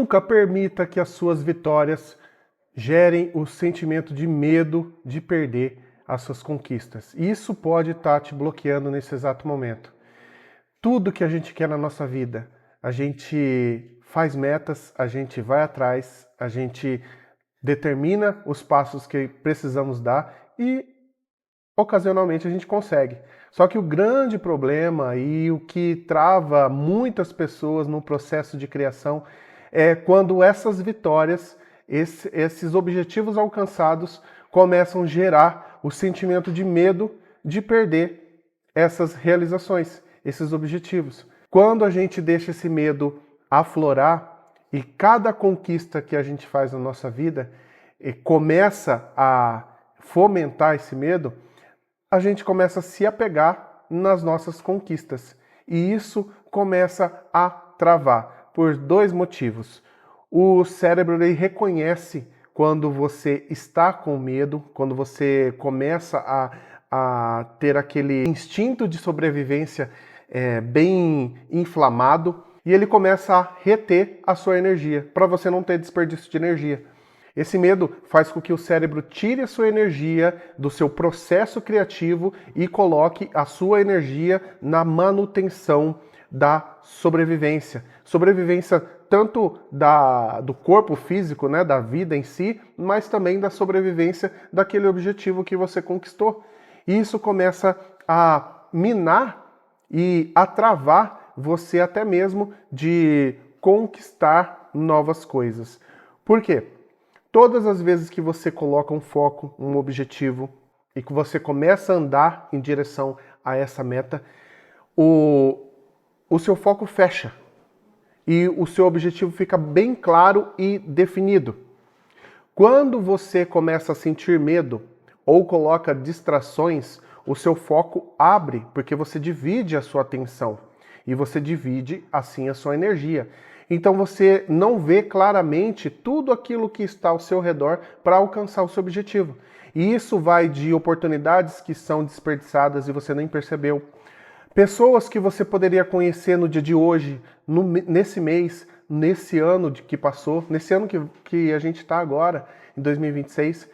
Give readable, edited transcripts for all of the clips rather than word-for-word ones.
Nunca permita que as suas vitórias gerem o sentimento de medo de perder as suas conquistas. Isso pode estar te bloqueando nesse exato momento. Tudo que a gente quer na nossa vida, a gente faz metas, a gente vai atrás, a gente determina os passos que precisamos dar e ocasionalmente a gente consegue. Só que o grande problema e o que trava muitas pessoas no processo de criação é quando essas vitórias, esses objetivos alcançados, começam a gerar o sentimento de medo de perder essas realizações, esses objetivos. Quando a gente deixa esse medo aflorar e cada conquista que a gente faz na nossa vida começa a fomentar esse medo, a gente começa a se apegar nas nossas conquistas. E isso começa a travar por dois motivos. O cérebro ele reconhece quando você está com medo, quando você começa a ter aquele instinto de sobrevivência bem inflamado, e ele começa a reter a sua energia, para você não ter desperdício de energia. Esse medo faz com que o cérebro tire a sua energia do seu processo criativo e coloque a sua energia na manutenção da sobrevivência. Sobrevivência tanto do corpo físico, né, da vida em si, mas também da sobrevivência daquele objetivo que você conquistou. E isso começa a minar e a travar você até mesmo de conquistar novas coisas. Por quê? Todas as vezes que você coloca um foco, um objetivo, e que você começa a andar em direção a essa meta, o seu foco fecha e o seu objetivo fica bem claro e definido. Quando você começa a sentir medo ou coloca distrações, o seu foco abre, porque você divide a sua atenção e você divide assim a sua energia. Então você não vê claramente tudo aquilo que está ao seu redor para alcançar o seu objetivo. E isso vai de oportunidades que são desperdiçadas e você nem percebeu. Pessoas que você poderia conhecer no dia de hoje, nesse mês, nesse ano que passou, nesse ano que a gente está agora, em 2026.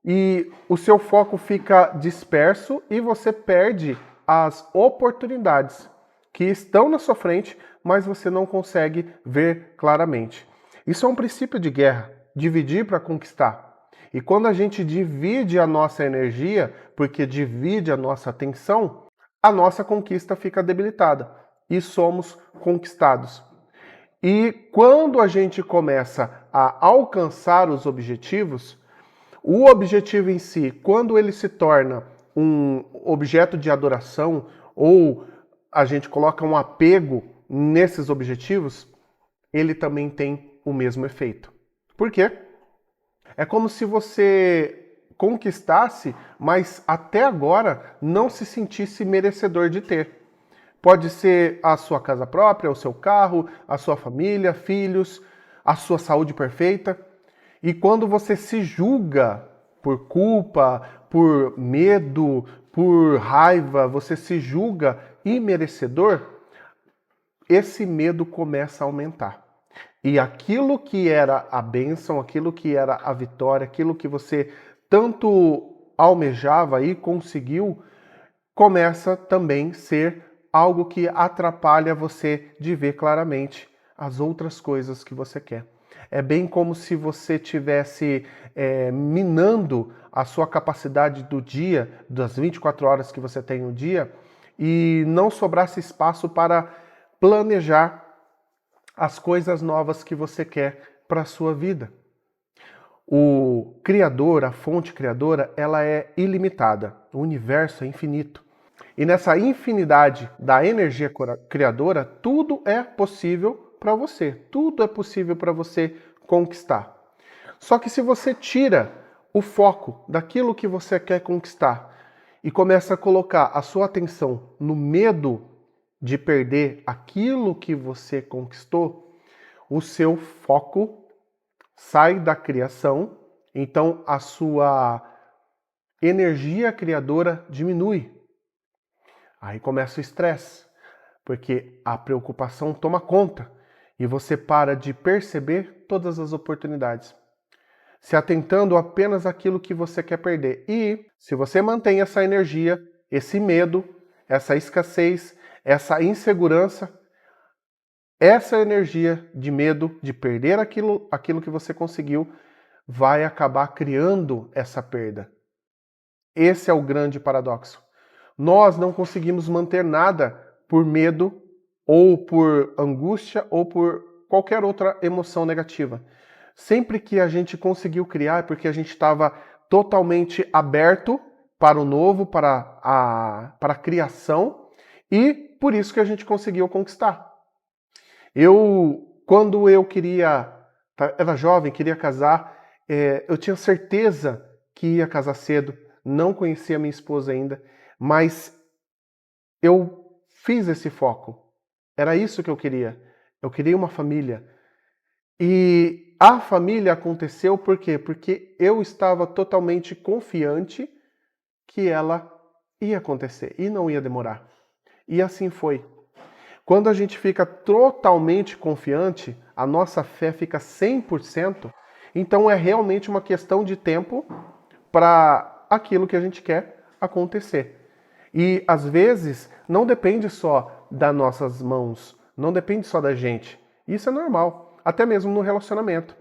E o seu foco fica disperso e você perde as oportunidades que estão na sua frente, mas você não consegue ver claramente. Isso é um princípio de guerra, dividir para conquistar. E quando a gente divide a nossa energia, porque divide a nossa atenção, a nossa conquista fica debilitada e somos conquistados. E quando a gente começa a alcançar os objetivos, o objetivo em si, quando ele se torna um objeto de adoração ou a gente coloca um apego nesses objetivos, ele também tem o mesmo efeito. Por quê? É como se você conquistasse, mas até agora não se sentisse merecedor de ter. Pode ser a sua casa própria, o seu carro, a sua família, filhos, a sua saúde perfeita. E quando você se julga por culpa, por medo, por raiva, você se julga imerecedor, esse medo começa a aumentar. E aquilo que era a bênção, aquilo que era a vitória, aquilo que você tanto almejava e conseguiu, começa também a ser algo que atrapalha você de ver claramente as outras coisas que você quer. É bem como se você estivesse minando a sua capacidade do dia, das 24 horas que você tem no dia, e não sobrasse espaço para planejar as coisas novas que você quer para a sua vida. O Criador, a fonte criadora, ela é ilimitada. O universo é infinito. E nessa infinidade da energia criadora, tudo é possível para você. Tudo é possível para você conquistar. Só que se você tira o foco daquilo que você quer conquistar e começa a colocar a sua atenção no medo de perder aquilo que você conquistou, o seu foco sai da criação, então a sua energia criadora diminui. Aí começa o estresse, porque a preocupação toma conta e você para de perceber todas as oportunidades, se atentando apenas àquilo que você quer perder. E se você mantém essa energia, esse medo, essa escassez, essa insegurança, essa energia de medo de perder aquilo que você conseguiu vai acabar criando essa perda. Esse é o grande paradoxo. Nós não conseguimos manter nada por medo ou por angústia ou por qualquer outra emoção negativa. Sempre que a gente conseguiu criar é porque a gente estava totalmente aberto para o novo, para a criação, e por isso que a gente conseguiu conquistar. Quando eu era jovem, queria casar, eu tinha certeza que ia casar cedo, não conhecia minha esposa ainda, mas eu fiz esse foco. Era isso que eu queria. Eu queria uma família. E a família aconteceu por quê? Porque eu estava totalmente confiante que ela ia acontecer e não ia demorar. E assim foi. Quando a gente fica totalmente confiante, a nossa fé fica 100%, então é realmente uma questão de tempo para aquilo que a gente quer acontecer. E às vezes não depende só das nossas mãos, não depende só da gente. Isso é normal, até mesmo no relacionamento.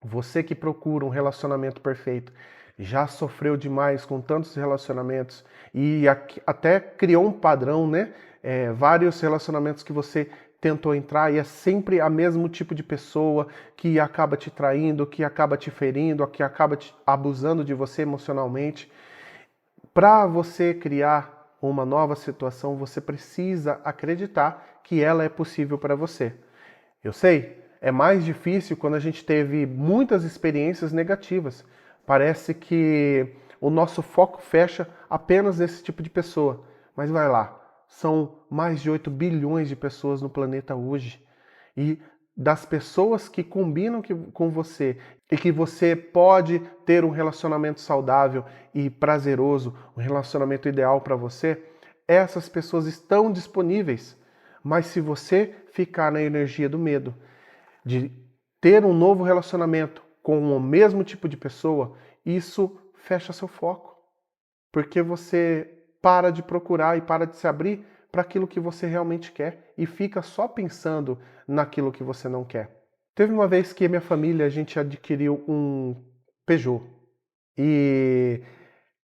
Você que procura um relacionamento perfeito, já sofreu demais com tantos relacionamentos e até criou um padrão, né? Vários relacionamentos que você tentou entrar e é sempre a mesmo tipo de pessoa que acaba te traindo, que acaba te ferindo, que acaba te abusando de você emocionalmente. Para você criar uma nova situação, você precisa acreditar que ela é possível para você. Eu sei, é mais difícil quando a gente teve muitas experiências negativas. Parece que o nosso foco fecha apenas nesse tipo de pessoa. Mas vai lá, são mais de 8 bilhões de pessoas no planeta hoje. E das pessoas que combinam com você e que você pode ter um relacionamento saudável e prazeroso, um relacionamento ideal para você, essas pessoas estão disponíveis. Mas se você ficar na energia do medo, de ter um novo relacionamento com o mesmo tipo de pessoa, isso fecha seu foco. Porque você para de procurar e para de se abrir para aquilo que você realmente quer e fica só pensando naquilo que você não quer. Teve uma vez que minha família, a gente adquiriu um Peugeot. E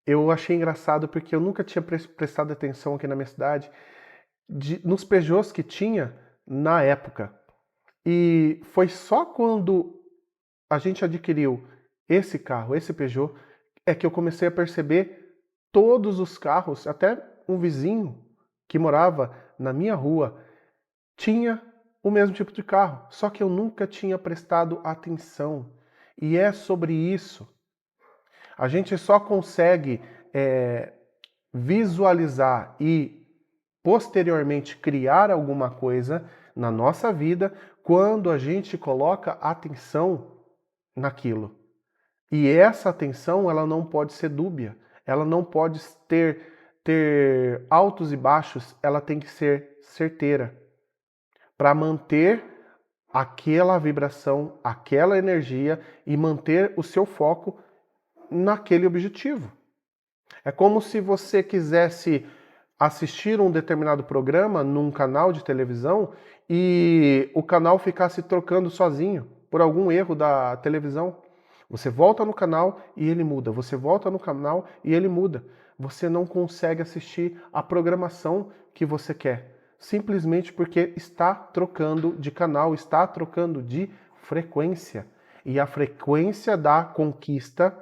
eu achei engraçado porque eu nunca tinha prestado atenção aqui na minha cidade nos Peugeots que tinha na época. E foi só quando a gente adquiriu esse carro, esse Peugeot, é que eu comecei a perceber todos os carros, até um vizinho que morava na minha rua tinha o mesmo tipo de carro, só que eu nunca tinha prestado atenção. E é sobre isso. A gente só consegue visualizar e posteriormente criar alguma coisa na nossa vida quando a gente coloca atenção naquilo. E essa atenção, ela não pode ser dúbia, ela não pode ter altos e baixos, ela tem que ser certeira para manter aquela vibração, aquela energia e manter o seu foco naquele objetivo. É como se você quisesse assistir um determinado programa num canal de televisão e o canal ficasse trocando sozinho por algum erro da televisão. Você volta no canal e ele muda. Você volta no canal e ele muda. Você não consegue assistir a programação que você quer, simplesmente porque está trocando de canal, está trocando de frequência. E a frequência da conquista,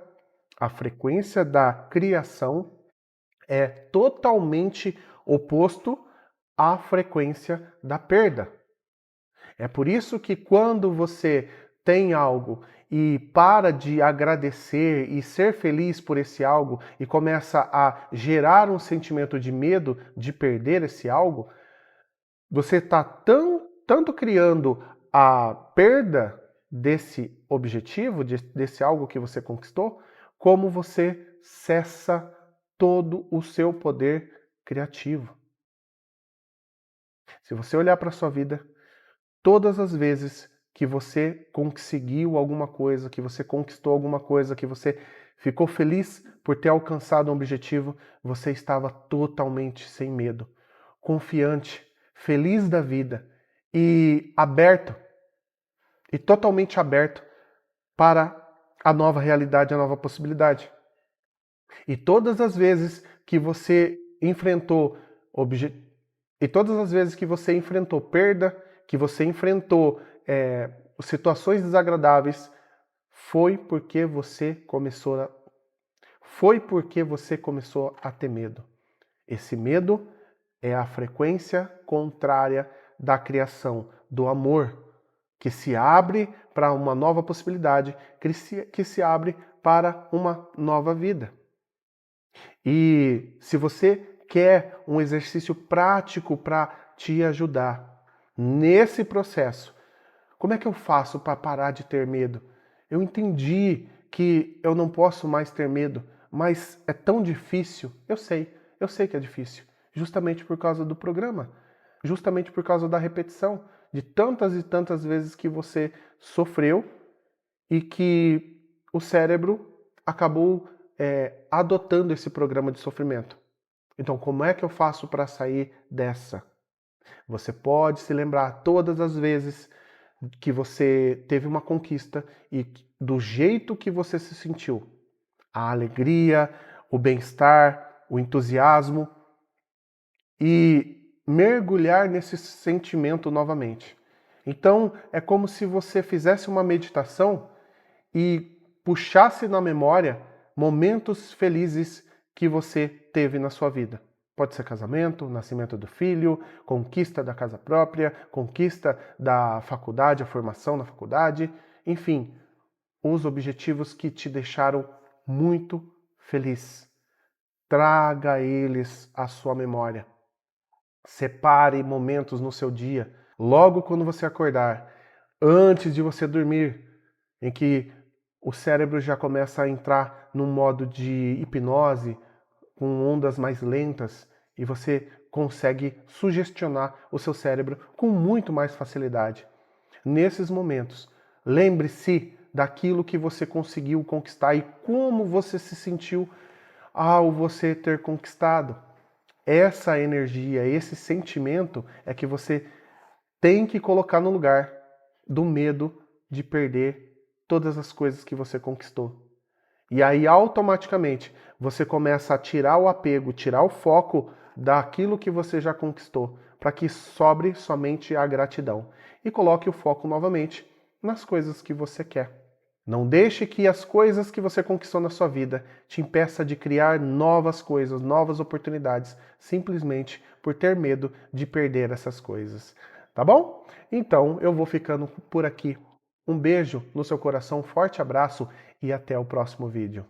a frequência da criação é totalmente oposto à frequência da perda. É por isso que quando você tem algo e para de agradecer e ser feliz por esse algo e começa a gerar um sentimento de medo de perder esse algo, você está tanto criando a perda desse objetivo, desse algo que você conquistou, como você cessa todo o seu poder criativo. Se você olhar para a sua vida, Todas as vezes que você conseguiu alguma coisa, que você conquistou alguma coisa, que você ficou feliz por ter alcançado um objetivo, você estava totalmente sem medo, confiante, feliz da vida e aberto, e totalmente aberto para a nova realidade, a nova possibilidade. E todas as vezes que você enfrentou e todas as vezes que você enfrentou perda, que você enfrentou situações desagradáveis, foi porque você começou a ter medo. Esse medo é a frequência contrária da criação, do amor, que se abre para uma nova possibilidade, que se abre para uma nova vida. E se você quer um exercício prático para te ajudar nesse processo, como é que eu faço para parar de ter medo? Eu entendi que eu não posso mais ter medo, mas é tão difícil. Eu sei que é difícil, justamente por causa do programa, justamente por causa da repetição, de tantas e tantas vezes que você sofreu e que o cérebro acabou adotando esse programa de sofrimento. Então, como é que eu faço para sair dessa? Você pode se lembrar todas as vezes que você teve uma conquista e do jeito que você se sentiu. A alegria, o bem-estar, o entusiasmo e mergulhar nesse sentimento novamente. Então, é como se você fizesse uma meditação e puxasse na memória momentos felizes que você teve na sua vida. Pode ser casamento, nascimento do filho, conquista da casa própria, conquista da faculdade, a formação na faculdade, enfim, os objetivos que te deixaram muito feliz. Traga eles à sua memória. Separe momentos no seu dia, logo quando você acordar, antes de você dormir, em que o cérebro já começa a entrar num modo de hipnose, com ondas mais lentas, e você consegue sugestionar o seu cérebro com muito mais facilidade. Nesses momentos, lembre-se daquilo que você conseguiu conquistar e como você se sentiu ao você ter conquistado. Essa energia, esse sentimento é que você tem que colocar no lugar do medo de perder todas as coisas que você conquistou. E aí, automaticamente, você começa a tirar o apego, tirar o foco daquilo que você já conquistou, para que sobre somente a gratidão. E coloque o foco novamente nas coisas que você quer. Não deixe que as coisas que você conquistou na sua vida te impeça de criar novas coisas, novas oportunidades, simplesmente por ter medo de perder essas coisas. Tá bom? Então, eu vou ficando por aqui. Um beijo no seu coração, um forte abraço e até o próximo vídeo.